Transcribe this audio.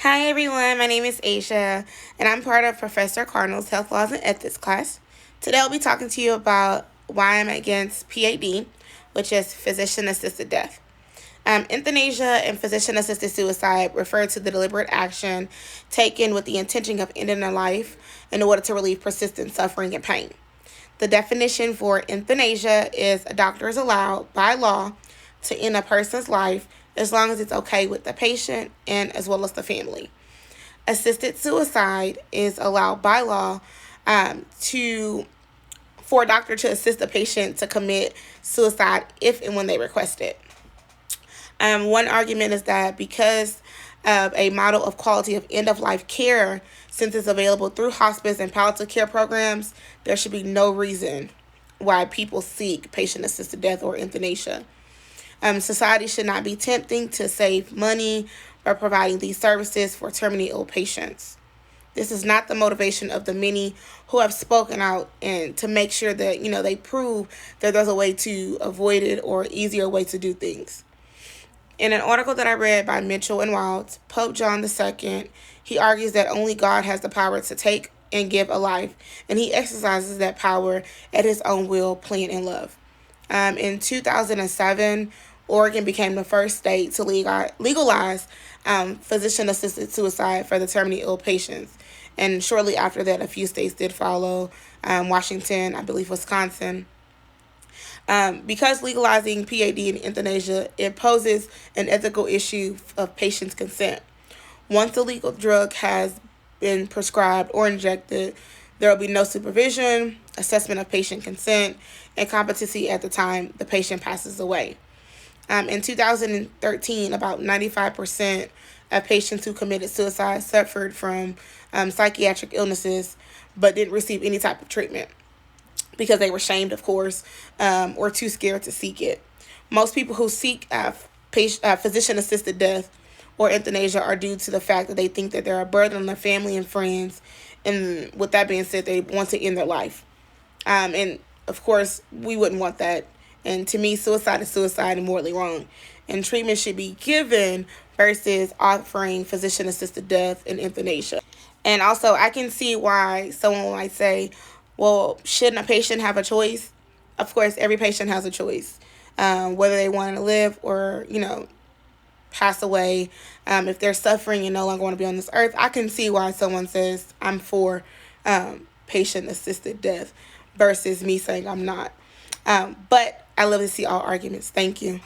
Hi everyone, my name is Asia, and I'm part of Professor Cardinal's Health Laws and Ethics class. Today I'll be talking to you about why I'm against PAD, which is physician-assisted death. Euthanasia and physician-assisted suicide refer to the deliberate action taken with the intention of ending a life in order to relieve persistent suffering and pain. The definition for euthanasia is a doctor is allowed by law to end a person's life as long as it's okay with the patient and as well as the family. Assisted suicide is allowed by law to for a doctor to assist a patient to commit suicide if and when they request it. One argument is that because of a model of quality of end-of-life care, since it's available through hospice and palliative care programs, there should be no reason why people seek patient-assisted death or euthanasia. Society should not be tempting to save money by providing these services for terminally ill patients. This is not the motivation of the many who have spoken out and to make sure that they prove that there's a way to avoid it or easier way to do things. In an article that I read by Mitchell and Wilds, Pope John II, he argues that only God has the power to take and give a life, and he exercises that power at his own will, plan, and love. In 2007, Oregon became the first state to legalize physician-assisted suicide for the terminally ill patients. And shortly after that, a few states did follow, Washington, I believe Wisconsin. Because legalizing PAD and euthanasia, it poses an ethical issue of patient's consent. Once the legal drug has been prescribed or injected, there will be no supervision, assessment of patient consent, and competency at the time the patient passes away. In 2013, about 95% of patients who committed suicide suffered from psychiatric illnesses but didn't receive any type of treatment because they were shamed, of course, or too scared to seek it. Most people who seek physician-assisted death or euthanasia are due to the fact that they think that they're a burden on their family and friends, and with that being said, they want to end their life. And, of course, we wouldn't want that. And to me, suicide is suicide and morally wrong. And treatment should be given versus offering physician-assisted death and euthanasia. And also, I can see why someone might say, well, shouldn't a patient have a choice? Of course, every patient has a choice, whether they want to live or, pass away. If they're suffering and no longer want to be on this earth, I can see why someone says, I'm for patient-assisted death versus me saying I'm not. But I love to see all arguments. Thank you.